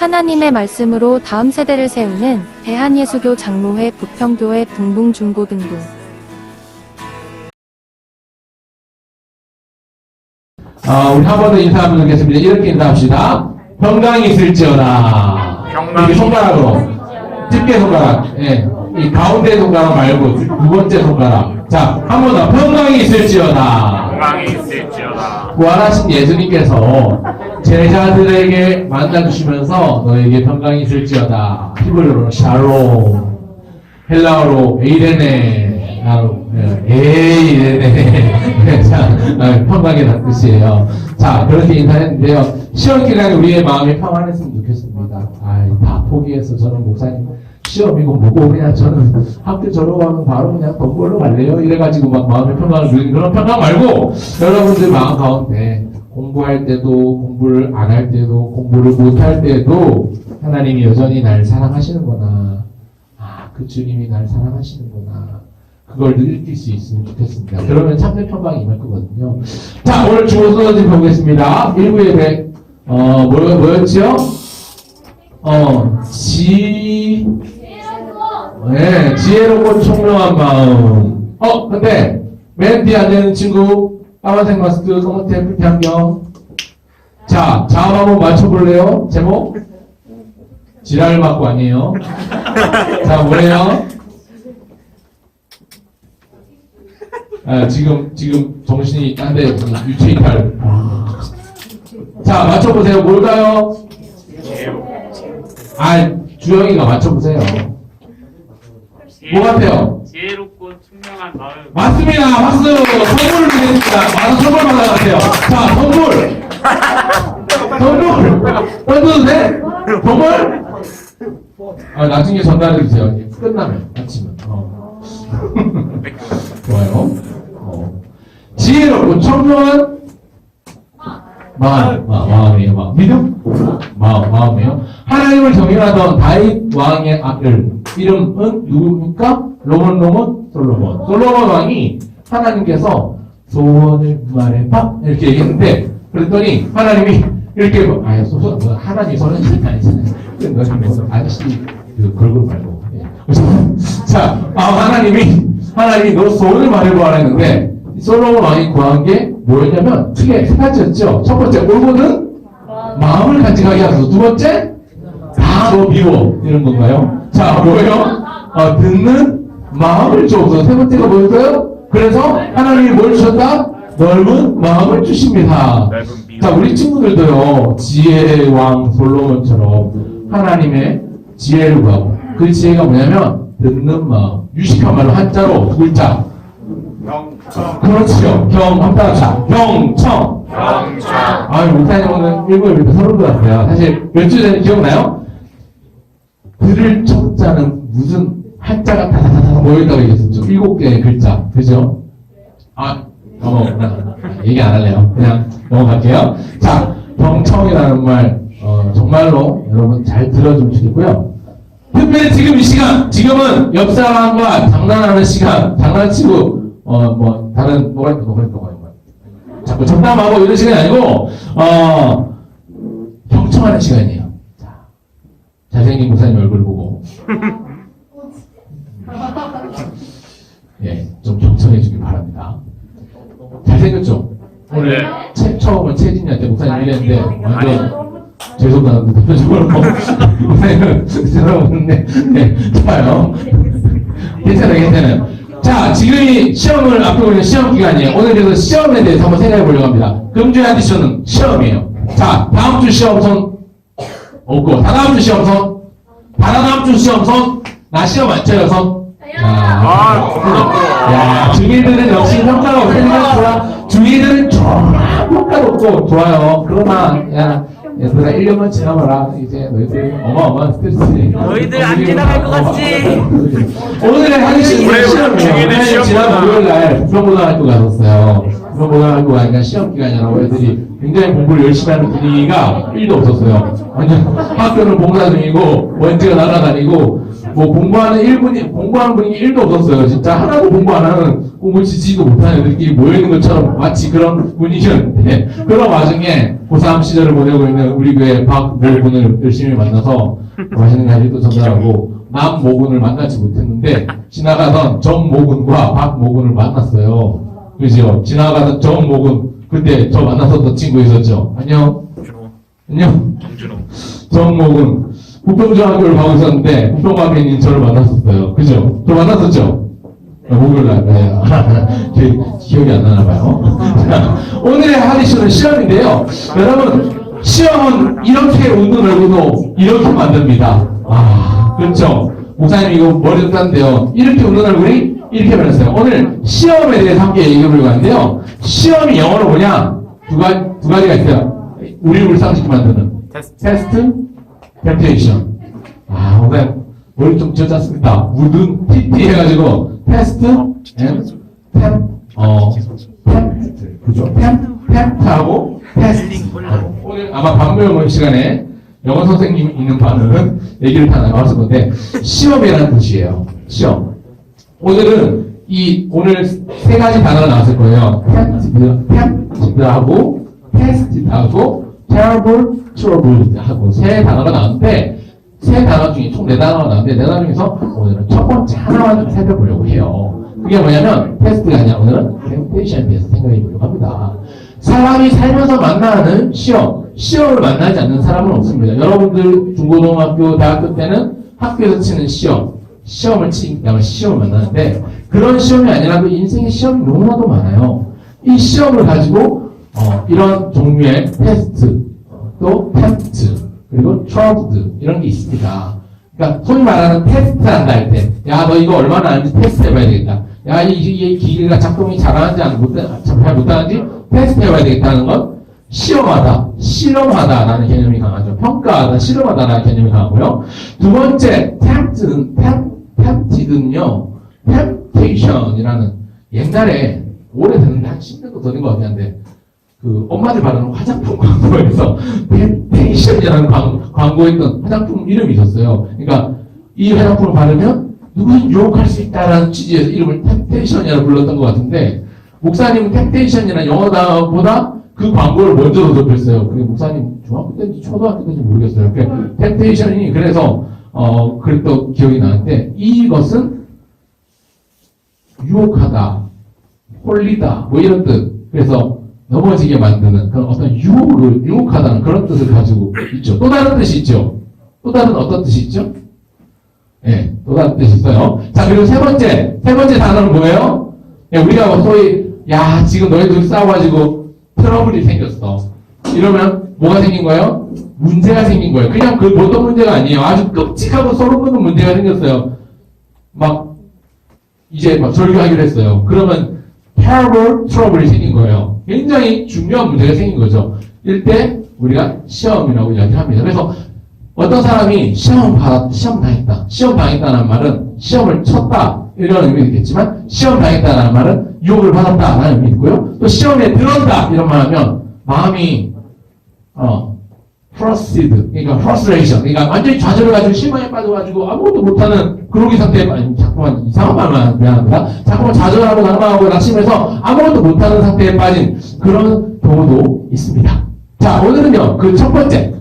하나님의 말씀으로 다음 세대를 세우는 대한예수교 장로회 부평교회 붕붕중고등부. 우리 한 번 더 인사 한번 드리겠습니다. 이렇게 인사합시다. 평강이 있을지어다. 이렇게 손가락으로. 집게 손가락. 예. 이 가운데 손가락 말고 두 번째 손가락. 자, 한 번 더. 평강이 있을지어다. 평강이 있을지어다. 부활하신 예수님께서 제자들에게 만나주시면서 너에게 평강이 있을지어다. 히브리어로 샬롬, 헬라어로 에이레네, 에이레네. 자, 평강이라는 뜻이에요. 자, 그렇게 인사했는데요. 시험 기간에 우리의 마음이 평안했으면 좋겠습니다. 다 포기해서 저는 목사님 시험이고 뭐고 그냥 저는 학교 졸업하면 바로 그냥 돈 벌러 갈래요. 이래가지고 막 마음의 평강을 누리는 그런 평강 말고 여러분들 마음 가운데 공부할 때도 공부를 안 할 때도 공부를 못 할 때도 하나님이 여전히 날 사랑하시는구나. 그 주님이 날 사랑하시는구나. 그걸 느낄 수 있으면 좋겠습니다. 그러면 참된 평강이 임할 거거든요. 자, 오늘 주보 쏟아져 보겠습니다. 1부에 뭐였지요? 지혜롭고 총명한 마음. 근데 맨 뒤에 앉아있는 친구 까만색 마스크, 검은색 풀티 안경. 자, 자음 한번 맞춰볼래요? 제목? 지랄 맞고 아니에요. 자, 뭐예요? 지금 정신이 딴데 유체이탈. 자, 맞춰보세요. 뭘까요? 주영이가 맞춰보세요. 뭐 같아요? 지혜롭고 총명한 마음. 맞습니다. 박수! 선물을 드리겠습니다. 많은 선물 받아가세요. 자, 선물! 던져도 돼? 선물? 나중에 전달해주세요. 끝나면, 아침은. 좋아요. 지혜롭고 청명한 마음이에요. 믿음? 마음이에요. 하나님을 경외하던 다윗 왕의 아들 이름은 누굽니까? 솔로몬. 솔로몬 왕이 하나님께서 소원을 말해봐 이렇게 얘기했는데 그랬더니 하나님이 이렇게 하나님 소원은 아니잖아요. 아저씨 걸그룹 말고. 자, 하나님이 너 소원을 말해보라 했는데 솔로몬 왕이 구한 게 뭐였냐면 크게 세 가지였죠. 첫 번째, 올고는 마음을 간직하게 하소서. 두 번째, 너 미워. 이런 건가요? 자, 뭐예요? 듣는 마음을 주옵소서. 세 번째가 뭐였어요? 그래서 하나님이 뭘 주셨다? 넓은 마음을 주십니다. 자, 우리 친구들도요, 지혜의 왕 솔로몬처럼 하나님의 지혜를 구하고 그 지혜가 뭐냐면 듣는 마음. 유식한 말로 한자로 두 글자. 그렇지요. 한자로 경청. 목사님 오늘 일부에 이렇게 서른 돋았어요. 사실 몇 주 전에 기억나요? 들을 청자는 무슨 한자가 다다다다 모여있다고 얘기했었죠. 7개의 글자. 그죠? 얘기 안 할래요. 그냥 넘어갈게요. 자, 경청이라는 말, 정말로 여러분 잘 들어주면 좋겠고요. 특별히 지금 이 시간, 지금은 옆 사람과 장난하는 시간, 장난치고, 다른, 뭐가 자꾸 적담하고 이런 시간이 아니고, 경청하는 시간이에요. 자, 잘생긴 목사님 얼굴 보고. 좀 경청해주길 바랍니다. 잘생겼죠? 오늘 처음은 채진이한테 목사님 이랬는데, 완전, 죄송합니다. 대표적으로 목사님은 죄송한데, 좋아요. 괜찮아요. 자, 지금이 시험을 앞두고 있는 시험 기간이에요. 오늘 그래서 시험에 대해서 한번 생각해 보려고 합니다. 금주의 한디션은 시험이에요. 자, 다음 주 시험선 없고, 다다음 주 시험선, 다다다음 주 시험선, 나 시험 안 쳐요, 선. 중이들은 역시 평가가 없으니까 중이들은 평가가 없고 좋아요. 그러나, 얘들아 1년만 지나봐라. 이제 너희들 어마어마한 스트레스. 너희들 안 지나갈 것 같지? 오늘의 한시는 시험이에요. 지난 목요일날 부평고등학교 갔었어요. 부평고등학교 가니까 시험 기간이라고 애들이 굉장히 공부를 열심히 하는 분위기가 1도 없었어요. 완전 학교는 봉사 중이고 먼지가 날아다니고 뭐 공부하는 분위기 1도 없었어요. 진짜 하나도 공부 안 하는 공부 지지도 못하는 애들끼리 모여있는 것처럼 마치 그런 분위기였는데, 그런 와중에 고3 시절을 보내고 있는 우리 교회 박모군을 열심히 만나서 맛있는 가지도 전달하고, 남모군을 만나지 못했는데, 지나가던 정모군과 박모군을 만났어요. 그죠? 지나가던 정모군, 그때 저 만났었던 친구 있었죠? 안녕? 준호, 안녕? 정준호. 정모군. 부평중학교를 가고 있었는데, 부평학교인 저를 만났었어요. 그죠? 저 만났었죠? 목요일날, 네. 기억이 안 나나 봐요. 자, 오늘의 하디슈는 시험인데요. 여러분, 시험은 이렇게 웃는 얼굴도 이렇게 만듭니다. 아, 그렇죠. 목사님 이거 머리도 딴데요. 이렇게 웃는 얼굴이 이렇게 변했어요. 오늘 시험에 대해서 함께 얘기해 보려고 하는데요. 시험이 영어로 뭐냐? 두 가지가 있어요. 우리 불상식 만드는. 테스트, 템테이션. 아, 오늘 머리 좀 지어졌습니다. 우든 TT 해가지고 테스트, 템트. 그죠? 템트하고 테스트. 오늘 아마 반모형 시간에 영어 선생님 있는 반은 얘기를 다 나왔을 건데, 시험이라는 뜻이에요. 시험. 오늘은 오늘 세 가지 단어가 나왔을 거예요. 템트하고, 테스트하고, terrible, trouble 하고 세 단어가 나왔는데, 세 단어 중에 총 네 단어가 나왔는데, 네 단어 중에서 오늘은 첫 번째 하나만 좀 살펴보려고 해요. 그게 뭐냐면, 테스트가 아니라 오늘은 템테이션에 대해서 생각해 보려고 합니다. 사람이 살면서 만나는 시험을 만나지 않는 사람은 없습니다. 여러분들 중고등학교, 대학교 때는 학교에서 치는 시험을 치기 때문에 시험을 만나는데, 그런 시험이 아니라도 인생의 시험이 너무나도 많아요. 이 시험을 가지고 이런 종류의 테스트, 또 템트, 그리고 트러블 이런 게 있습니다. 그러니까 소위 말하는 테스트 한다 할 때, 야, 너 이거 얼마나 아는지 테스트 해봐야 되겠다. 야, 이 기계가 작동이 잘하는지 잘 못하는지 테스트 해봐야 되겠다는 건 시험하다, 실험하다라는 개념이 강하죠. 평가하다, 실험하다라는 개념이 강하고요. 두 번째, 템티드는요, 템테이션이라는 옛날에 오래됐는데 한 10년도 더 된 것 같은데, 그 엄마들 바르는 화장품 광고에서 템테이션이라는 광고했던 화장품 이름이 있었어요. 그러니까 이 화장품을 바르면 누구든 유혹할 수 있다라는 취지에서 이름을 템테이션이라고 불렀던 것 같은데, 목사님은 템테이션이라는 영어보다 그 광고를 먼저 접했어요. 그게 목사님 중학교 때인지 초등학교 때인지 모르겠어요. 템테이션이 그래서 그랬던 기억이 나는데, 이것은 유혹하다, 홀리다, 뭐 이런 뜻. 그래서 넘어지게 만드는 그런 어떤 유혹하다는 그런 뜻을 가지고 있죠. 또 다른 뜻이 있죠. 또 다른 어떤 뜻이 있죠? 예, 또 다른 뜻이 있어요. 자, 그리고 세 번째 단어는 뭐예요? 예, 우리가 소위, 야, 지금 너희 둘이 싸워가지고 트러블이 생겼어. 이러면 뭐가 생긴 거예요? 문제가 생긴 거예요. 그냥 그 보통 문제가 아니에요. 아주 끔찍하고 소름 돋는 문제가 생겼어요. 이제 절교하기로 했어요. 그러면 terrible trouble이 생긴 거예요. 굉장히 중요한 문제가 생긴 거죠. 이때 우리가 시험이라고 이야기를 합니다. 그래서 어떤 사람이 시험 당했다는 말은 시험을 쳤다 이런 의미도 있겠지만, 시험 당했다는 말은 유혹을 받았다라는 의미도 있고요. 또 시험에 들었다 이런 말 하면 마음이 frustrated, 그러니까 frustration, 그러니까 완전히 좌절해가지고 실망에 빠져가지고 아무것도 못하는 그러기 상태에, 자꾸만 이상한 말만 미안합니다. 자꾸만 좌절하고 낙망하고 낙심해서 아무것도 못하는 상태에 빠진 그런 경우도 있습니다. 자, 오늘은요, 그 첫 번째,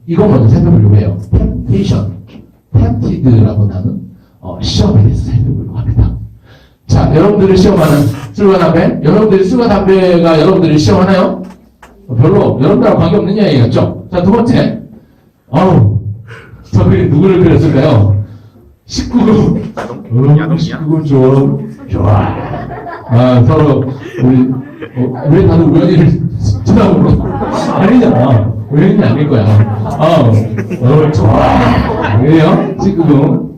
이거 먼저 살펴보려고 해요. temptation, tempted라고 하는 시험에 대해서 살펴보려고 합니다. 자, 여러분들이 시험하는 술과 담배, 여러분들이 술과 담배가 여러분들이 시험하나요? 별로 여러분들하고 관계없는 이야기겠죠? 자, 두 번째, 저기 누구를 그렸을까요? 19금. 야동이야? 19금 좋아. 아, 서로 우리 왜 다들 우연히를 쳐다보고 아니잖아. 우연히 아닐 거야. 좋아. 왜요? 19금.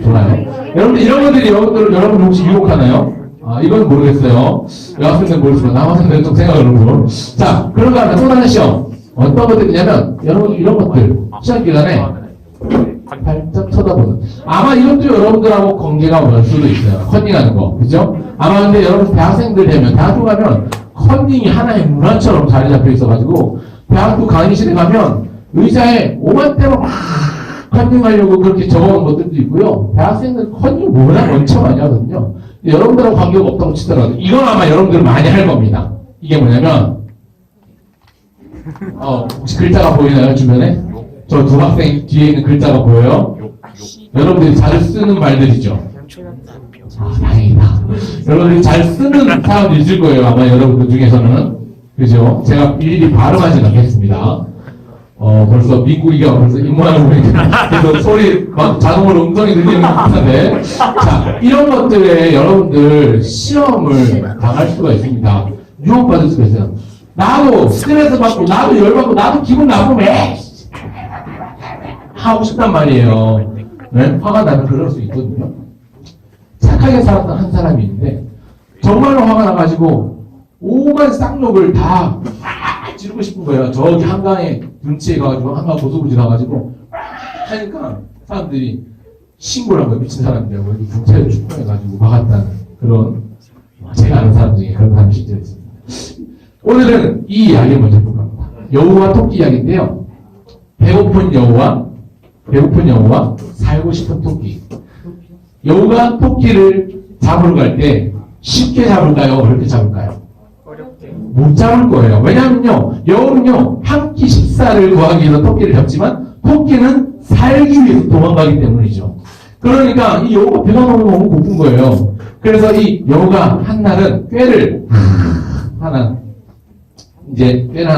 좋아요. 여러분들 이런 것들이 여러분 혹시 유혹하나요? 이건 모르겠어요. 여학생들은 모르겠지만 남학생들은 좀 생각을 해보고. 자, 그런가 하면 또 다른 시험. 어떤 것들이냐면, 여러분 이런 것들. 시험 기간에 발짝 쳐다보는. 아마 이것도 여러분들하고 관계가 올 수도 있어요. 컨닝하는 거. 그죠? 아마 근데 여러분 대학생들 되면, 대학교 가면 컨닝이 하나의 문화처럼 자리 잡혀 있어가지고, 대학교 강의실에 가면 의자에 오만 대로 막 컨닝하려고 그렇게 적어놓은 것들도 있고요. 대학생들 컨닝 워낙 엄청 많이 하거든요. 여러분들하고 관계가 없다고 치더라도 이건 아마 여러분들 많이 할 겁니다. 이게 뭐냐면 혹시 글자가 보이나요? 주변에? 저 두 학생 뒤에 있는 글자가 보여요? 여러분들이 잘 쓰는 말들이죠. 다행이다. 여러분들이 잘 쓰는 사람도 있을 거예요. 아마 여러분들 중에서는. 그죠? 제가 일일이 발음하진 않겠습니다. 벌써 민국이가 벌써 입모양을 보니까 그래서 소리 막 자동으로 음성이 들리는 것 같은데 자, 이런 것들에 여러분들 시험을 당할 수가 있습니다. 유혹받을 수가 있어요. 나도 스트레스 받고 나도 열받고 나도 기분 나쁘면 하고 싶단 말이에요. 네? 화가 나면 그럴 수 있거든요. 착하게 살았던 한 사람이 있는데 정말로 화가 나가지고 오만 쌍욕을 다 지르고 싶은 거예요. 저기 한강에 눈치에 가가지고 한강 고소부지 가가지고 하니까 사람들이 신고를 한 거예요. 미친 사람들이라고 여기 경찰을 출동해가지고 막았다는 그런 제가 아는 사람 중에 그런 사람이 실제로 있습니다. 오늘은 이 이야기를 먼저 볼까 합니다. 여우와 토끼 이야기인데요. 배고픈 여우와 살고 싶은 토끼. 여우가 토끼를 잡으러 갈 때 쉽게 잡을까요? 어렵게 잡을까요? 못 잡을 거예요. 왜냐면요, 여우는요, 한 끼 식사를 구하기 위해서 토끼를 잡지만, 토끼는 살기 위해서 도망가기 때문이죠. 그러니까 이 여우가 배가 너무 고픈 거예요. 그래서 이 여우가 한날은 꾀를 하나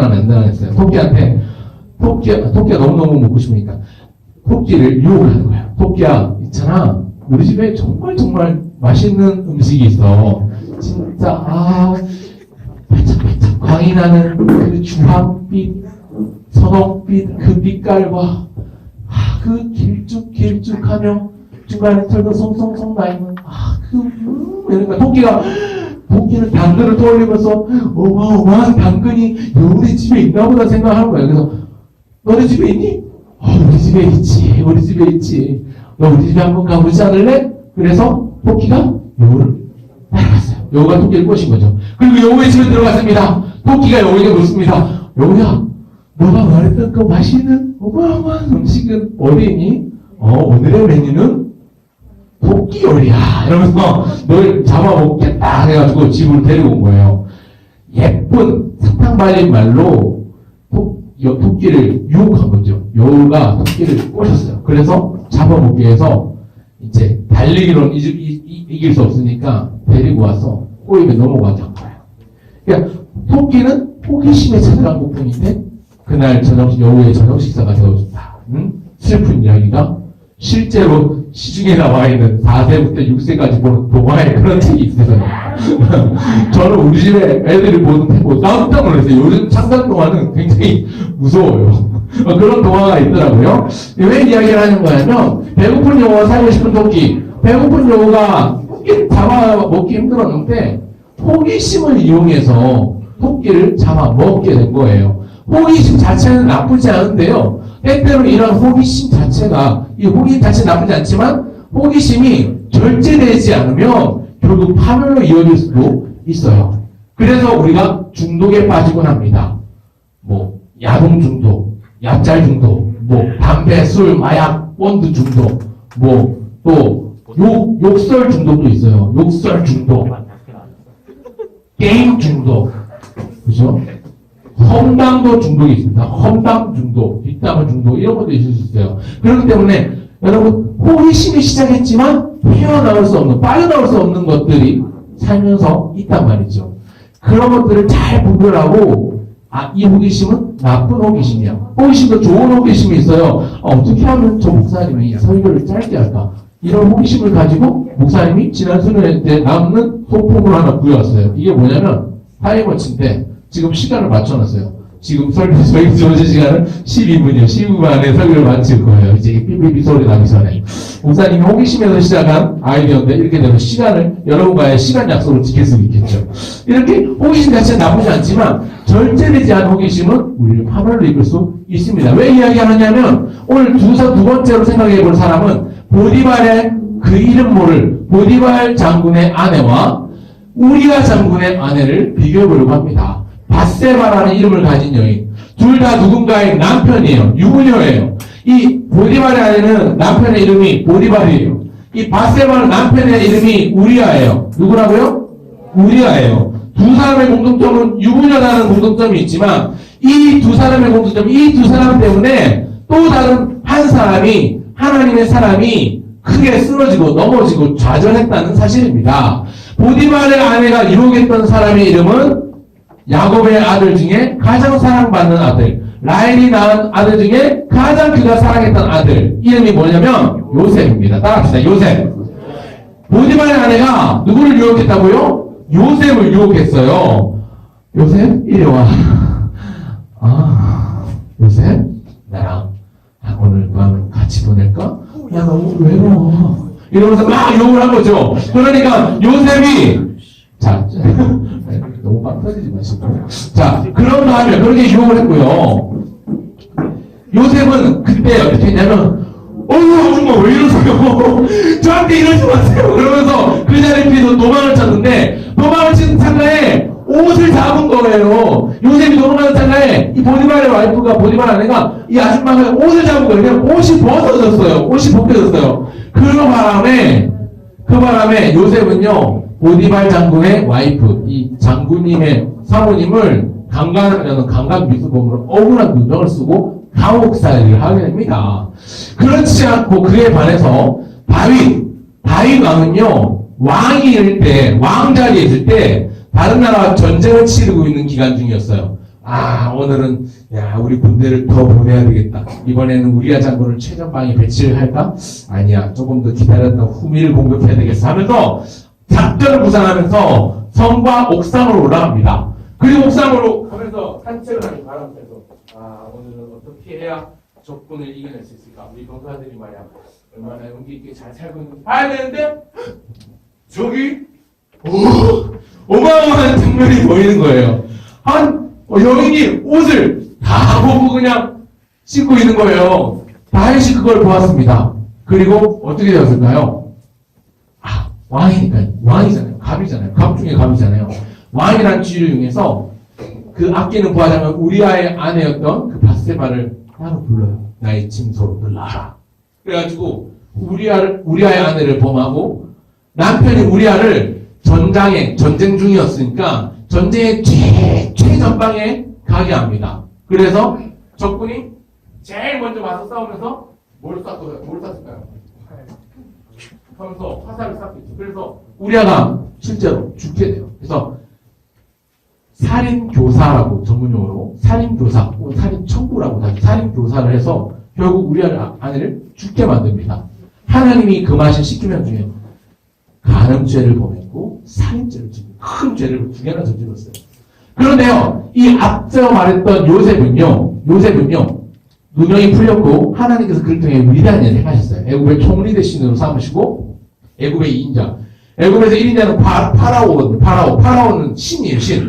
만들어냈어요. 토끼한테, 토끼가 너무너무 먹고 싶으니까, 토끼를 유혹을 하는 거예요. 토끼야, 있잖아. 우리 집에 정말 맛있는 음식이 있어. 진짜, 반짝반짝 광이 나는 그 주황빛, 선홍빛 그 빛깔과 그 길쭉하며 중간에 털도 송송송 나있는 그러니까 토끼는 당근을 떠올리면서 어마어마한 당근이 우리 집에 있나 보다 생각하는 거예요. 그래서 너네 집에 있니? 우리 집에 있지. 너 우리 집에 한번 가보지 않을래? 그래서 토끼가 여우를 따라갔어요. 여우가 토끼를 꼬신 거죠. 그리고 여우의 집에 들어갔습니다. 토끼가 여우에게 묻습니다. 여우야, 너가 말했던 그 맛있는 어마어마한 음식은 어디 있니? 오늘의 메뉴는 토끼 요리야. 이러면서 널 잡아먹겠다 해가지고 집으로 데리고 온 거예요. 예쁜 사탕 발린 말로 토끼를 유혹한 거죠. 여우가 토끼를 꼬셨어요. 그래서 잡아먹기 위해서 이제 달리기로는 이길 수 없으니까 데리고 와서 꼬입에 넘어가게 한 거예요. 그러니까 토끼는 호기심에 찾아간 것뿐인데 그날 여우의 저녁 식사가 되어준다. 슬픈 이야기가 실제로 시중에 나와 있는 4세부터 6세까지 보는 동화에 그런 책이 있어요. 저는 우리 집에 애들이 보는 책 보고 깜짝 놀랐어요. 요즘 창단 동화는 굉장히 무서워요. 그런 동화가 있더라고요. 왜 이야기를 하는 거냐면 배고픈 여우와 살고 싶은 토끼. 배고픈 여우가 토끼를 잡아먹기 힘들었는데 호기심을 이용해서 토끼를 잡아먹게 된 거예요. 호기심 자체는 나쁘지 않은데요. 때때로 이런 호기심 자체가 나쁘지 않지만 호기심이 절제되지 않으면 결국 파멸로 이어질 수도 있어요. 그래서 우리가 중독에 빠지곤 합니다. 야동 중독, 얍살 중독, 담배, 술, 마약, 본드 중독, 또 욕설 중독도 있어요. 욕설 중독, 게임 중독, 그죠? 험담도 중독이 있습니다. 험담 중독, 뒷담화 중독 이런 것도 있을 수 있어요. 그렇기 때문에 여러분 호기심이 시작했지만 빠져나올 수 없는 것들이 살면서 있단 말이죠. 그런 것들을 잘 분별하고 이 호기심은 나쁜 호기심이야. 호기심도 좋은 호기심이 있어요. 어떻게 하면 저 목사님이 설교를 짧게 할까? 이런 호기심을 가지고 목사님이 지난 수련회 때 남는 소품을 하나 구해왔어요. 이게 뭐냐면 타이머치인데 지금 시간을 맞춰놨어요. 지금 저희 시간은 12분이요. 12분 안에 설교를 마칠 거예요. 이제 삐삐삐 소리 나기 전에. 목사님이 호기심에서 시작한 아이디어인데 이렇게 되면 여러분과의 시간 약속을 지킬 수 있겠죠. 이렇게 호기심 자체는 나쁘지 않지만 절제되지 않은 호기심은 우리를 파멸로 이끌 수 있습니다. 왜 이야기하느냐면 오늘 두 번째로 생각해 볼 사람은 보디발의 그 이름 모를 보디발 장군의 아내와 우리아 장군의 아내를 비교해 보려고 합니다. 바세바라는 이름을 가진 여인. 둘 다 누군가의 남편이에요. 유부녀예요. 이 보디발의 아내는 남편의 이름이 보디발이에요. 이 바세바는 남편의 이름이 우리아예요. 누구라고요? 우리아예요. 두 사람의 공통점은 유부녀라는 공통점이 있지만 이 두 사람의 공통점, 이 두 사람 때문에 또 다른 한 사람이 하나님의 사람이 크게 쓰러지고 넘어지고 좌절했다는 사실입니다. 보디발의 아내가 유혹했던 사람의 이름은 야곱의 아들 중에 가장 사랑받는 아들, 라헬이 낳은 아들 중에 가장 그가 사랑했던 아들 이름이 뭐냐면 요셉입니다. 따라합시다. 요셉. 보디발의 아내가 누구를 유혹했다고요? 요셉을 유혹했어요. 요셉 이리 와. 요셉 나랑 오늘 밤 같이 보낼까? 나 너무 외로워. 이러면서 막 유혹을 한 거죠. 그러니까 요셉이 자 너무 빵 터지지 마시고 자 그런 다음에 그렇게 유혹을 했고요. 요셉은 그때 어떻게 했냐면 아줌마 왜 이러세요? 저한테 이러지 마세요. 그러면서 그 자리에 피해서 도망을 쳤는데 도망을 치는 찰나에 옷을 잡은 거예요. 요셉이 도망가는 찰나에 이 보디발의 와이프가 보디발 아내가 이 아줌마가 옷을 잡은 거예요. 옷이 벗어졌어요. 옷이 벗겨졌어요. 그 바람에 요셉은요 보디발 장군의 와이프 이 장군님의 사모님을 강간하려는 강간 미수범으로 억울한 누명을 쓰고 감옥살이를 하게 됩니다. 그렇지 않고 그에 반해서 다윗 왕은요 왕이 왕자리에 있을 때 다른 나라와 전쟁을 치르고 있는 기간 중이었어요. 오늘은 우리 군대를 더 보내야 되겠다. 이번에는 우리아 장군을 최전방에 배치를 할까? 아니야. 조금 더 기다렸다 후미를 공격해야 되겠어 하면서 작전을 구상하면서 성과 옥상으로 올라갑니다. 그리고 옥상으로 가면서 산책을 하는 바람에서 오늘은 어떻게 해야 적군을 이겨낼 수 있을까? 우리 병사들이 말이야 얼마나 용기 있게 잘 살고 있는지 봐야 되는데 저기 어마어마한 장면이 보이는 거예요. 한 여인이 옷을 다 벗고 그냥 씻고 있는 거예요. 다윗이 그걸 보았습니다. 그리고 어떻게 되었을까요? 왕이잖아요. 갑이잖아요. 갑 중에 갑이잖아요. 왕이라는 지위를 이용해서 그 아끼는 부하장은 우리아의 아내였던 그 바세바를 따로 불러요. 나의 침소로 들라라. 그래가지고 우리아의 아내를 범하고 남편이 우리아를 전쟁 중이었으니까 전쟁의 최전방에 가게 합니다. 그래서 적군이 제일 먼저 와서 싸우면서 뭘 쐈을까요? 하면서 화살을 쐈겠죠. 그래서 우리아가 실제로 죽게 돼요. 그래서 살인교사라고 전문용어로 살인교사, 살인청구라고 하죠. 살인교사를 해서 결국 우리아의 아내를 죽게 만듭니다. 하나님이 금하신 10계명 중에 간음죄를 범했고 살인죄를 지고 큰 죄를 두 개나 저질렀어요. 그런데요, 이 앞서 말했던 요셉은요, 누명이 풀렸고 하나님께서 그를 통해 위대한 일을 행하셨어요. 애굽의 총리 대신으로 삼으시고 애굽의 2인자, 애굽에서 1인자는 파라오거든요. 파라오는 신이에요, 신.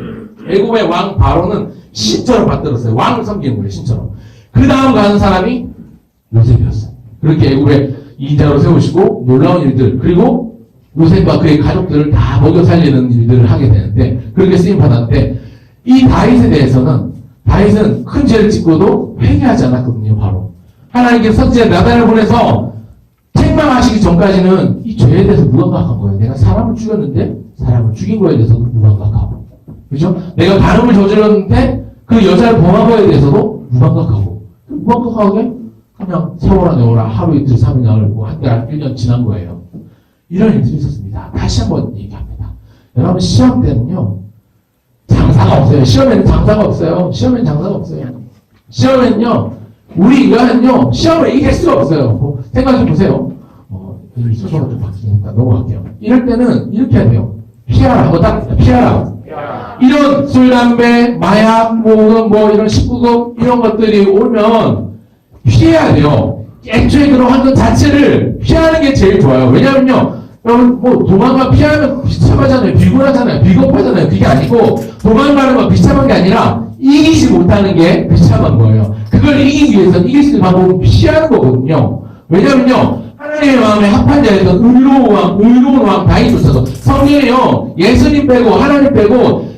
애굽의 왕 바로는 신처럼 받들었어요. 왕을 섬기는 거예요, 신처럼. 그 다음 가는 사람이 요셉이었어요. 그렇게 애굽의 2인자로 세우시고 놀라운 일들, 그리고 요셉과 그의 가족들을 다 먹여 살리는 일들을 하게 되는데, 그렇게 쓰임받았는데, 이 다윗에 대해서는 다윗은 큰 죄를 짓고도 회개하지 않았거든요. 바로 하나님께서 선지자 나단을 보내서 책망하시기 전까지는 이 죄에 대해서 무감각한 거예요. 내가 사람을 죽였는데 사람을 죽인 거에 대해서도 무감각하고, 그렇죠? 내가 간음을 저질렀는데 그 여자를 범한 거에 대해서도 무감각하고, 무감각하게 그냥 세월아 내월아 하루 이틀 3일 나흘고 한 달 1년 지난 거예요. 이런 일들이 있었습니다. 다시 한번 얘기합니다. 여러분, 시험 때는요 장사가 없어요. 시험에는 장사가 없어요. 시험에는요, 우리 인간은요, 시험을 이길 수가 없어요. 생각해 보세요. 이 순서가 좀 바뀌니까 넘어갈게요. 이럴 때는 이렇게 해야 돼요. 피하라 하고 딱 피하라. 이런 술, 담배, 마약, 이런 19금 이런 것들이 오면 피해야 돼요. 애초에 그런 환경 자체를 피하는 게 제일 좋아요. 왜냐면요, 여러분, 도망가 피하면 비참하잖아요. 비굴하잖아요. 비겁하잖아요. 그게 아니고, 도망가는 건 비참한 게 아니라, 이기지 못하는 게 비참한 거예요. 그걸 이기기 위해서 이길 수 있는 방법은 피하는 거거든요. 왜냐면요, 하나님의 마음에 합한 자였던 의로운 왕 다윗조차도 성경에요, 예수님 빼고, 하나님 빼고,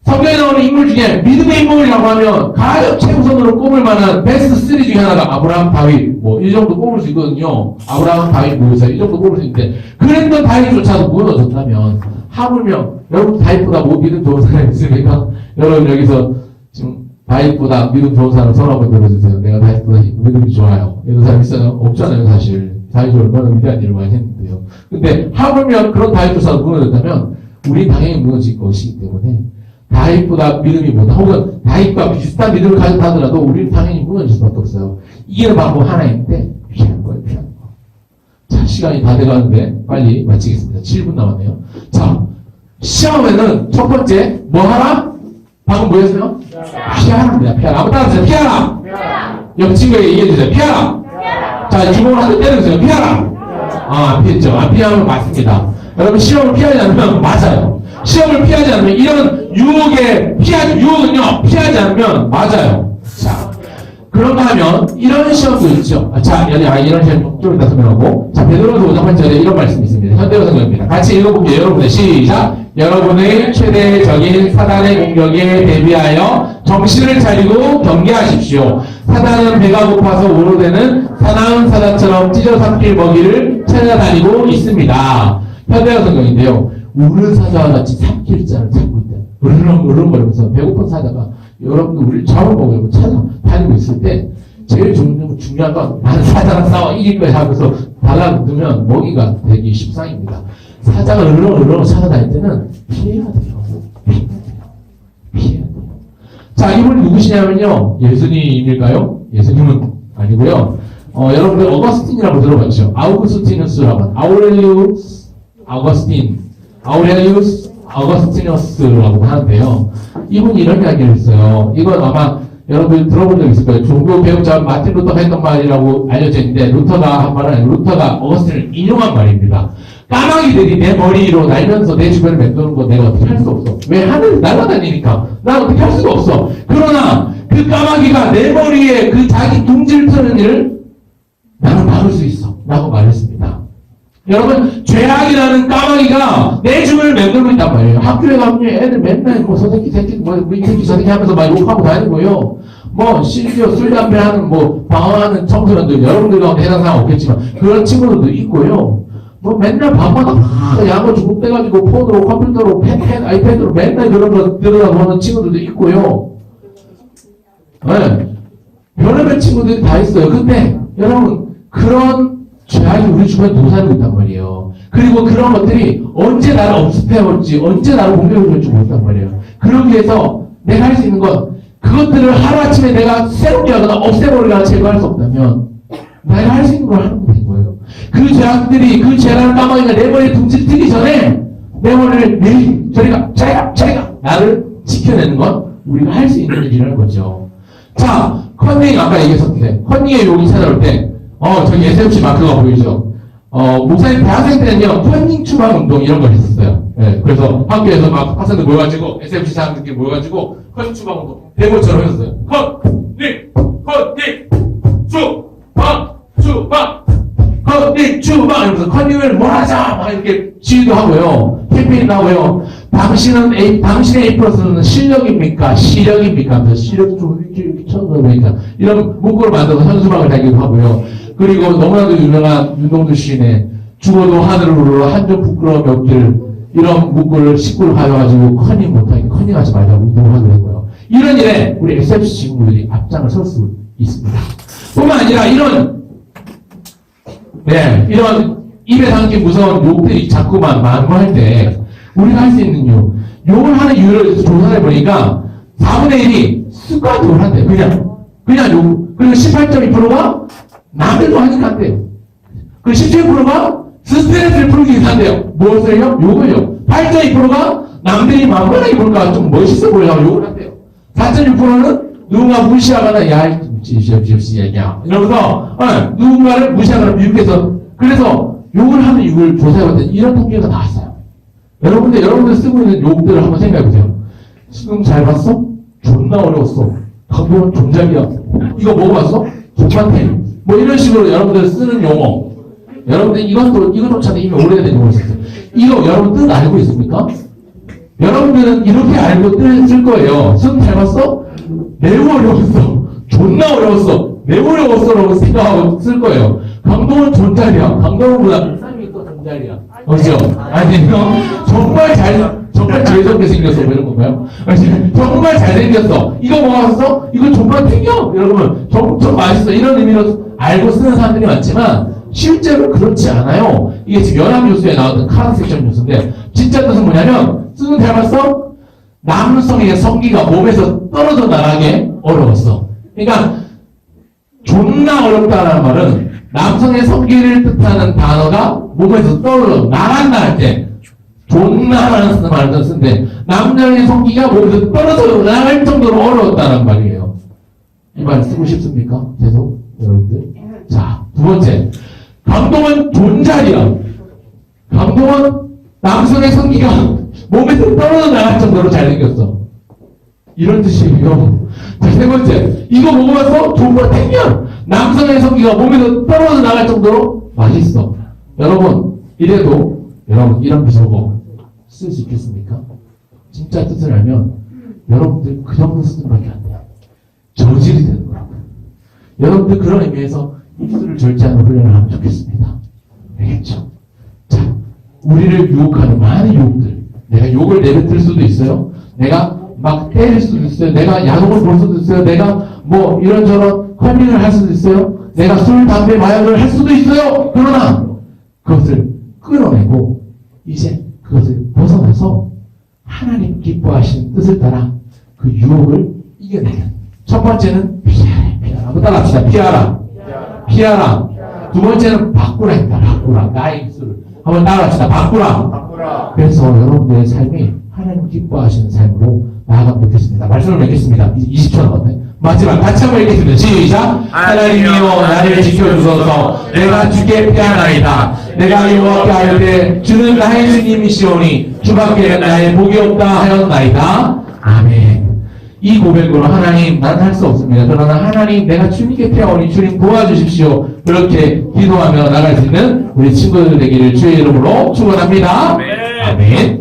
성경에 나오는 인물 중에 믿음의 인물이라고 하면 가장 최우선으로 꼽을 만한 베스트 3 중에 하나가 아브라함, 다윗 뭐 이 정도 꼽을 수 있거든요. 아브라함, 다윗, 모세 이 정도 꼽을 수 있는데 그랬던 다윗조차도 무너졌다면 하물며 여러분 다윗보다 뭐 믿음 좋은 사람이 있습니까? 여러분 여기서 지금 다윗보다 믿음 좋은 사람 손 한번 들어주세요. 내가 다윗보다 믿음이 좋아요. 이런 사람 있어요? 없잖아요 사실. 다윗이 얼마나 위대한 일을 많이 했는데요. 근데 하물며 그런 다윗조차도 무너졌다면 우리 당연히 무너질 것이기 때문에 다윗보다 믿음이 못하 혹은 다윗과 비슷한 믿음을 가졌다 하더라도 우리는 당연히 무너질 수밖에 없어요. 이기는 방법 하나 있는데 피하는 거예요. 피하는 거. 자, 시간이 다 돼가는데 빨리 마치겠습니다. 7분 남았네요. 자, 시험에는 첫 번째 뭐 하라? 방금 뭐였어요? 피하랍니다. 피하라. 한번 따라하세요. 피하라. 옆 친구에게 얘기해주세요. 피하라. 자, 주먹을 한 대 때려주세요. 피하라. 아, 피했죠. 안 피하면 맞습니다. 여러분 시험을 피하지 않으면 맞아요. 시험을 피하지 않으면 이런 유혹은요 피하지 않으면 맞아요. 자, 그런가 하면 이런 시험도 있죠. 자, 이런 시험 좀 이따 설명하고. 자, 베드로서 5장 8절에 이런 말씀이 있습니다. 현대어 성경입니다. 같이 읽어볼게요. 여러분의 시작. 여러분의 최대적인 사단의 공격에 대비하여 정신을 차리고 경계하십시오. 사단은 배가 고파서 오르되는 사나운 사자처럼 찢어 삼킬 먹이를 찾아다니고 있습니다. 현대어 성경인데요. 우는 사자와 같이 삼킬 자를 찾고 있다. 으르렁거리면서 배고픈 사자가 여러분들 우리를 잡아먹으려고 찾아다니고 있을 때 제일 중요한 건 나는 사자랑 싸워 이길 거야 하면서 달라붙으면 먹이가 되기 십상입니다. 사자가 으르렁 찾아다닐 때는 피해야 돼요. 피해야 돼요. 자, 이분이 누구시냐면요. 예수님일까요? 예수님은 아니고요. 여러분들 어거스틴이라고 들어봤죠? 아우구스티누스라고 아우렐리우스 어거스티누스라고 하는데요. 이분이 이런 이야기를 했어요. 이건 아마 여러분들 들어본 적 있을 거예요. 종교 배우자 마틴 루터가 했던 말이라고 알려져 있는데 루터가 한 말은 아니고 루터가 어거스틴을 인용한 말입니다. 까마귀들이 내 머리로 날면서 내 주변을 맴도는 거 내가 어떻게 할 수 없어. 왜 하늘을 날아다니니까 난 어떻게 할 수가 없어. 그러나 그 까마귀가 내 머리에 그 자기 둥지를 트는 일을 나는 막을 수 있어 라고 말했습니다. 여러분 죄악이라는 까마귀가 내 주변을 맴돌고 있단 말이에요. 학교에 가면 애들 맨날 뭐 선생님 새끼 뭐 새끼 선생님 하면서 막 욕하고 다니는 거예요. 뭐 심지어 술 담배 하는 뭐 방황하는 청소년들 여러분들 가운데 해당 사항 없겠지만 그런 친구들도 있고요. 뭐 맨날 밤마다 야구 중독돼가지고 폰으로 컴퓨터로 펜 아이패드로 맨날 그런 거 들여다보는 친구들도 있고요. 네. 별의별 친구들이 다 있어요. 근데 여러분 그런 죄악이 우리 주변에 도사리고 있단 말이에요. 그리고 그런 것들이 언제 나를 엄습해올지 언제 나를 공격해올지 모른단 말이에요. 그러기 위해서 내가 할 수 있는 건 그것들을 하루아침에 내가 새롭게 하거나 없애버리거나 제거할 수 없다면 내가 할 수 있는 걸 하는 된 거예요. 그 죄악들이 그 죄라는 까마귀가 내 머리에 둥지 뜨기 전에 내 머리를 내리 저리가 나를 지켜내는 건 우리가 할 수 있는 일이라는 거죠. 자, 컨닝 아까 얘기했었는데 컨닝의 용이 찾아올 때 저기 SFC 마크가 보이죠? 목사님 대학생 때는요, 컨닝 추방 운동 이런 걸 했었어요. 네, 그래서 학교에서 막 학생들 모여가지고, SFC 사람들끼리 모여가지고, 컨닝 추방 운동, 데모처럼 했었어요. 컨닝 추방! 이러면서 컨닝을 뭐 하자! 막 이렇게 지휘도 하고요. 캠페인도 하고요. 당신의 A+는 실력입니까? 시력입니까? 시력 좀 이렇게 쳐놓으니까. 이런 문구를 만들어서 현수막을 달기도 하고요. 그리고 너무나도 유명한 윤동주 시인의 죽어도 하늘을 우러러 한점 부끄러움이 없길 이런 문구를 식구를 가져가지고 컨닝하지 말라고 운동을 하기도 했고요. 이런 일에 우리 SFC 친구들이 앞장을 설 수 있습니다. 뿐만 아니라 이런 입에 담긴 무서운 욕들이 자꾸만 만무할 때 우리가 할 수 있는 욕을 하는 이유를 조사를 해보니까 4분의 1이 습관적으로 한대요. 그냥 욕. 그리고 18.2%가 남들도 하니까 한대요. 그리고 17%가 스트레스를 풀기 위해서 한대요. 무엇을요? 욕을요. 8.2%가 남들이 만만하게 볼까 좀 멋있어 보이려고 욕을 한대요. 4.6%는 누군가 무시하거나 야 이러면서 누군가를 무시하거나 미혹해서 그래서 욕을 하는 이유를 조사해봤더니 이런 통계가 나왔어요. 여러분들 쓰고 있는 욕들을 한번 생각해보세요. 지금 잘 봤어? 존나 어려웠어. 강도는 존작이야. 이거 먹어봤어? 존맛해. 뭐 이런 식으로 여러분들 쓰는 용어. 여러분들 이것조차도 이미 오래된 용어를 썼어요. 이거 여러분 뜻 알고 있습니까? 여러분들은 이렇게 알고 쓸 거예요. 수능 잘 봤어? 매우 어려웠어. 존나 어려웠어. 매우 어려웠어라고 생각하고 쓸 거예요. 강동은 존잘이야. 강동은보다 쌈이 또 존잘이야. 그렇죠? 아니면 정말 재수없게 생겼어. 뭐 이런 건가요? 정말 잘생겼어. 이거 먹었어? 이거 정말 탱겨? 여러분, 좀 맛있어. 이런 의미로 알고 쓰는 사람들이 많지만, 실제로 그렇지 않아요. 이게 지금 연합뉴스에 나왔던 카드 섹션 뉴스인데, 진짜 뜻은 뭐냐면, 쓰는 닮았어? 남성의 성기가 몸에서 떨어져 나가게 어려웠어. 그러니까, 존나 어렵다라는 말은, 남성의 성기를 뜻하는 단어가 몸에서 떨어져 나간다 할 때, 존나라는 말을 쓰는데 남자의 성기가 몸에서 떨어져 나갈 정도로 어려웠다는 말이에요. 이 말 쓰고 싶습니까? 계속 여러분들. 자, 두 번째, 강동은 존잘이야. 강동은 남성의 성기가 몸에서 떨어져 나갈 정도로 잘생겼어. 이런 뜻이에요. 자, 세 번째, 이거 먹어봤어? 정말 탱겨. 남성의 성기가 몸에서 떨어져 나갈 정도로 맛있어. 여러분, 이래도 여러분 이런 비속어 쓸 수 있겠습니까? 진짜 뜻을 알면 여러분들 그 정도 수준밖에 안 돼요. 저질이 되는 거라고요. 여러분들 그런 의미에서 입술을 절제하는 훈련을 하면 좋겠습니다. 알겠죠? 자, 우리를 유혹하는 많은 유혹들. 내가 욕을 내뱉을 수도 있어요. 내가 막 때릴 수도 있어요. 내가 야동을 볼 수도 있어요. 내가 뭐 이런저런 커밍을 할 수도 있어요. 내가 술, 담배, 마약을 할 수도 있어요. 그러나 그것을 끌어내고 이제 그것을 벗어나서 하나님 기뻐하시는 뜻을 따라 그 유혹을 이겨내는. 첫 번째는 피하라. 한번 따라합시다. 피하라. 두 번째는 바꾸라입니다. 바꾸라. 나의 입술을 한번 따라합시다. 바꾸라. 그래서 여러분들의 삶이 하나님 기뻐하시는 삶으로 나아가면 좋겠습니다. 말씀을 맺겠습니다. 20초 남았네. 마지막 같이 한번 읽겠습니다. 시작. 하나님이여 나를 지켜주소서. 내가 주께 피하나이다. 내가 여호와께 할 때 주는 나의 주님이시오니 주밖에 나의 복이 없다 하였나이다. 아멘. 이 고백으로 하나님 난 할 수 없습니다. 그러나 하나님 내가 주님께 피하오니 주님 도와주십시오. 그렇게 기도하며 나갈 수 있는 우리 친구들 되기를 주의 이름으로 축원합니다. 아멘.